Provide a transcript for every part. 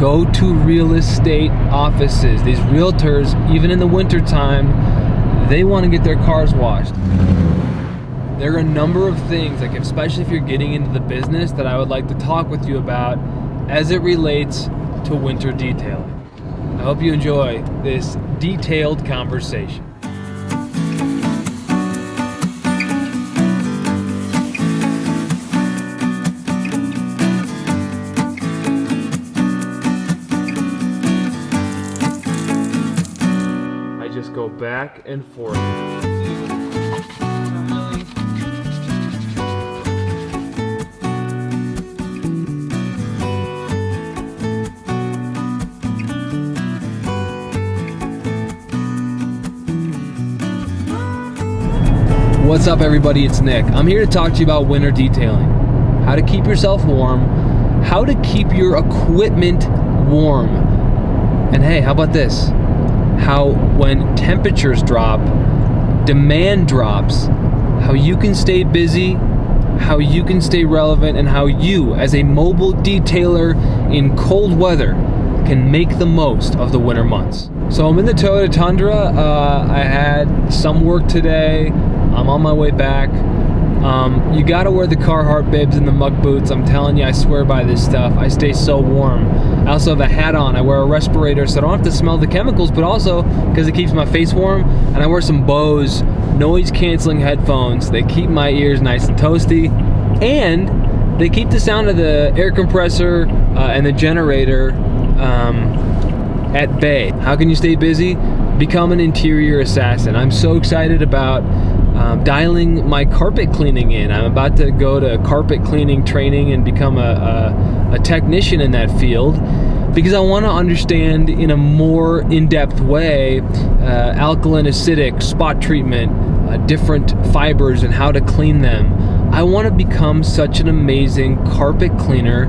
Go to real estate offices. These realtors, even in the wintertime, they want to get their cars washed. There are a number of things, like especially if you're getting into the business, that I would like to talk with you about as it relates to winter detailing. I hope you enjoy this detailed conversation. I just go back and forth. What's up, everybody? It's Nick. I'm here to talk to you about winter detailing. How to keep yourself warm, how to keep your equipment warm. And hey, how about this? How when temperatures drop, demand drops, how you can stay busy, how you can stay relevant, and how you, as a mobile detailer in cold weather, can make the most of the winter months. So I'm in the Toyota Tundra. I had some work today. I'm on my way back. You gotta wear the Carhartt bibs and the muck boots. I'm telling you, I swear by this stuff. I stay so warm. I also have a hat on. I wear a respirator so I don't have to smell the chemicals, but also because it keeps my face warm. And I wear some Bose noise canceling headphones. They keep my ears nice and toasty, and they keep the sound of the air compressor and the generator at bay. How can you stay busy? Become an interior assassin. I'm so excited about dialing my carpet cleaning in. I'm about to go to carpet cleaning training and become a technician in that field, because I want to understand in a more in-depth way alkaline, acidic, spot treatment, different fibers and how to clean them. I want to become such an amazing carpet cleaner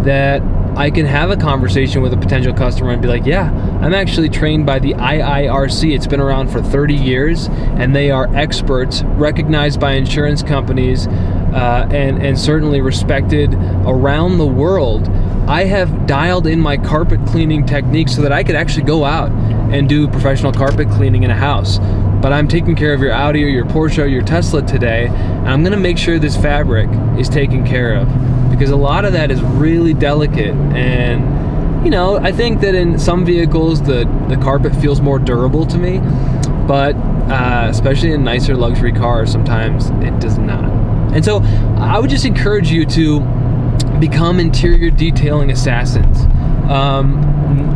that I can have a conversation with a potential customer and be like, yeah, I'm actually trained by the IIRC. It's been around for 30 years, and they are experts recognized by insurance companies and certainly respected around the world. I have dialed in my carpet cleaning techniques so that I could actually go out and do professional carpet cleaning in a house. But I'm taking care of your Audi or your Porsche or your Tesla today, and I'm gonna make sure this fabric is taken care of, because a lot of that is really delicate. And you know, I think that in some vehicles the carpet feels more durable to me, but especially in nicer luxury cars, sometimes it does not. And so I would just encourage you to become interior detailing assassins.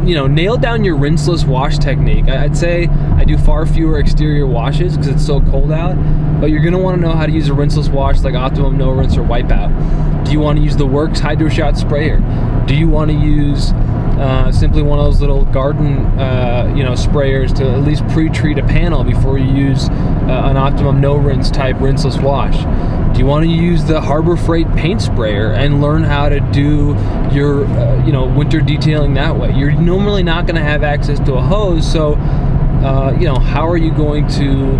You know, nail down your rinseless wash technique. I'd say I do far fewer exterior washes because it's so cold out, but you're gonna wanna know how to use a rinseless wash like Optimum No Rinse or Wipeout. Do you wanna use the Works Hydro Shot sprayer? Do you wanna use simply one of those little garden sprayers to at least pre-treat a panel before you use an Optimum No Rinse type rinseless wash? Do you want to use the Harbor Freight paint sprayer and learn how to do your winter detailing that way? You're normally not going to have access to a hose, so how are you going to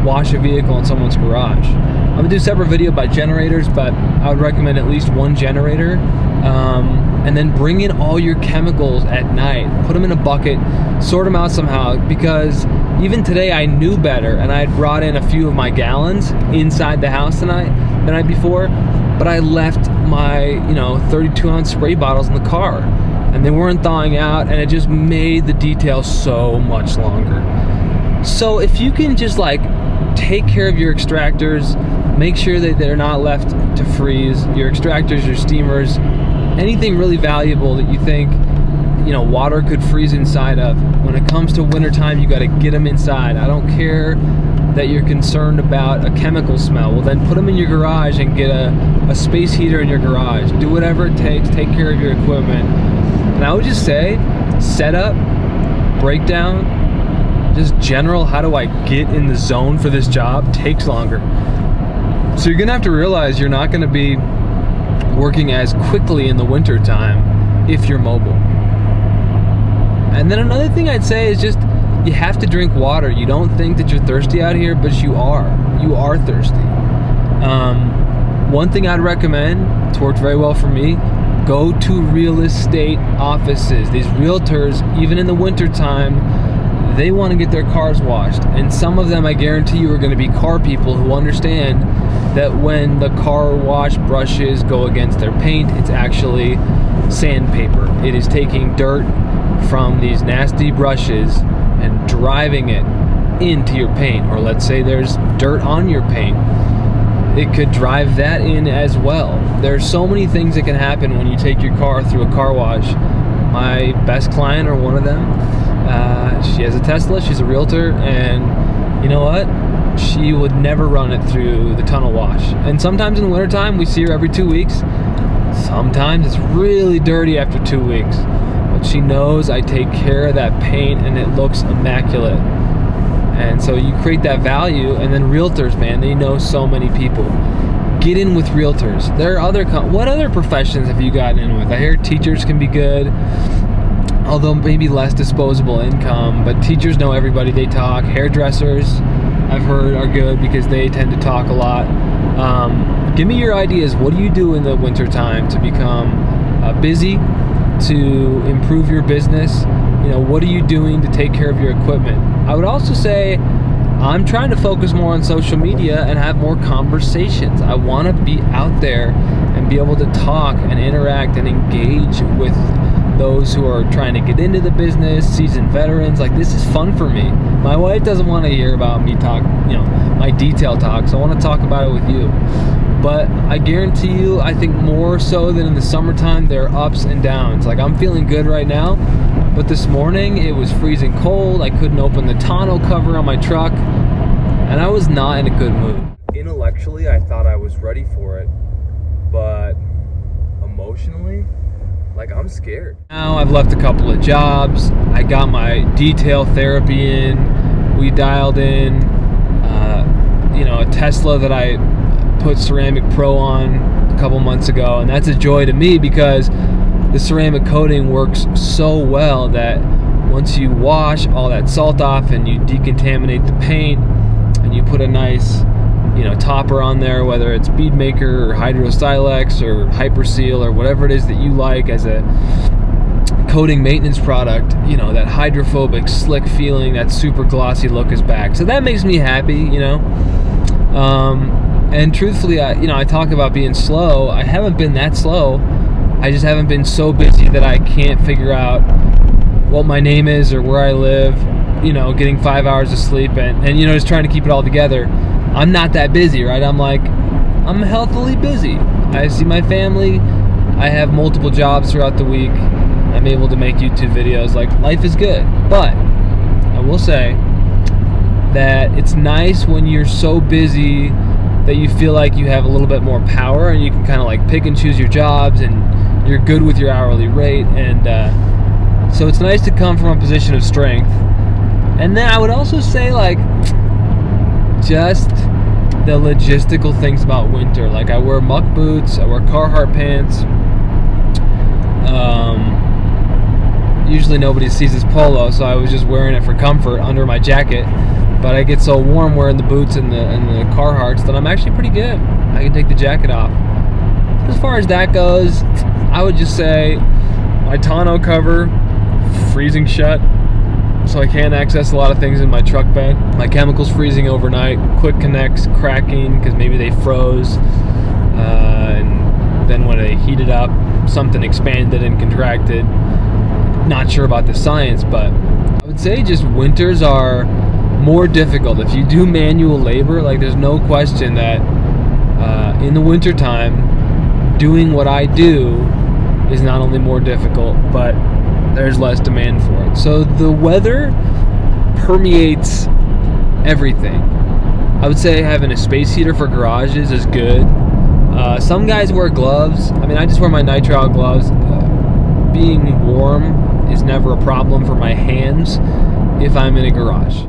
wash a vehicle in someone's garage? I'm going to do a separate video about generators, but I would recommend at least one generator. And then bring in all your chemicals at night. Put them in a bucket, sort them out somehow, because even today I knew better, and I had brought in a few of my gallons inside the house the night before, but I left my 32-ounce spray bottles in the car, and they weren't thawing out, and it just made the detail so much longer. So if you can just take care of your extractors, make sure that they're not left to freeze, your extractors, your steamers, anything really valuable that you think water could freeze inside of. When it comes to wintertime, you got to get them inside. I don't care that you're concerned about a chemical smell. Well, then put them in your garage and get a space heater in your garage. Do whatever it takes. Take care of your equipment. And I would just say, setup, breakdown, just general, how do I get in the zone for this job, takes longer. So you're gonna have to realize you're not gonna be working as quickly in the winter time if you're mobile. And then another thing I'd say is just, you have to drink water. You don't think that you're thirsty out here, but you are thirsty. One thing I'd recommend, it's worked very well for me, Go to real estate offices. These realtors, even in the wintertime, they want to get their cars washed. And some of them, I guarantee you, are going to be car people who understand that when the car wash brushes go against their paint, it's actually sandpaper. It is taking dirt from these nasty brushes and driving it into your paint. Or let's say there's dirt on your paint, it could drive that in as well. There's so many things that can happen when you take your car through a car wash. My best client, or one of them, she has a Tesla, she's a realtor, and you know what? She would never run it through the tunnel wash. And sometimes in the wintertime, we see her every 2 weeks. Sometimes it's really dirty after 2 weeks. But she knows I take care of that paint and it looks immaculate. And so you create that value. And then realtors, man, they know so many people. Get in with realtors. There are other what other professions have you gotten in with? I hear teachers can be good, although maybe less disposable income. But teachers know everybody, they talk. Hairdressers, I've heard, are good because they tend to talk a lot. Give me your ideas. What do you do in the wintertime to become busy, to improve your business? You know, what are you doing to take care of your equipment? I would also say I'm trying to focus more on social media and have more conversations. I want to be out there and be able to talk and interact and engage with those who are trying to get into the business, seasoned veterans. Like, this is fun for me. My wife doesn't want to hear about me talk, my detail talk, so I want to talk about it with you. But I guarantee you, I think more so than in the summertime, there are ups and downs. Like, I'm feeling good right now, but this morning it was freezing cold. I couldn't open the tonneau cover on my truck, and I was not in a good mood. Intellectually, I thought I was ready for it, but emotionally, like, I'm scared. Now I've left a couple of jobs. I got my detail therapy in. We dialed in, a Tesla that I put Ceramic Pro on a couple months ago, and that's a joy to me because the ceramic coating works so well that once you wash all that salt off and you decontaminate the paint and you put a nice topper on there, whether it's Beadmaker or Hydro Silex or Hyperseal or whatever it is that you like as a coating maintenance product, that hydrophobic slick feeling, that super glossy look is back. So that makes me happy, and truthfully, I talk about being slow. I haven't been that slow. I just haven't been so busy that I can't figure out what my name is or where I live, getting 5 hours of sleep and just trying to keep it all together. I'm not that busy, right? I'm healthily busy. I see my family. I have multiple jobs throughout the week. I'm able to make YouTube videos. Like, life is good. But I will say that it's nice when you're so busy that you feel like you have a little bit more power and you can kind of like pick and choose your jobs and you're good with your hourly rate. And so it's nice to come from a position of strength. And then I would also say, like, just the logistical things about winter. Like, I wear muck boots, I wear Carhartt pants. Usually nobody sees this polo, so I was just wearing it for comfort under my jacket. But I get so warm wearing the boots and the Carhartts that I'm actually pretty good. I can take the jacket off. As far as that goes, I would just say my tonneau cover freezing shut, so I can't access a lot of things in my truck bed. My chemicals freezing overnight, quick connects cracking because maybe they froze, and then when they heated up, something expanded and contracted. Not sure about the science, but I would say just winters are more difficult. If you do manual labor, like, there's no question that in the wintertime, doing what I do is not only more difficult, but there's less demand for it. So the weather permeates everything. I would say having a space heater for garages is good. Some guys wear gloves. I mean, I just wear my nitrile gloves. Being warm is never a problem for my hands if I'm in a garage.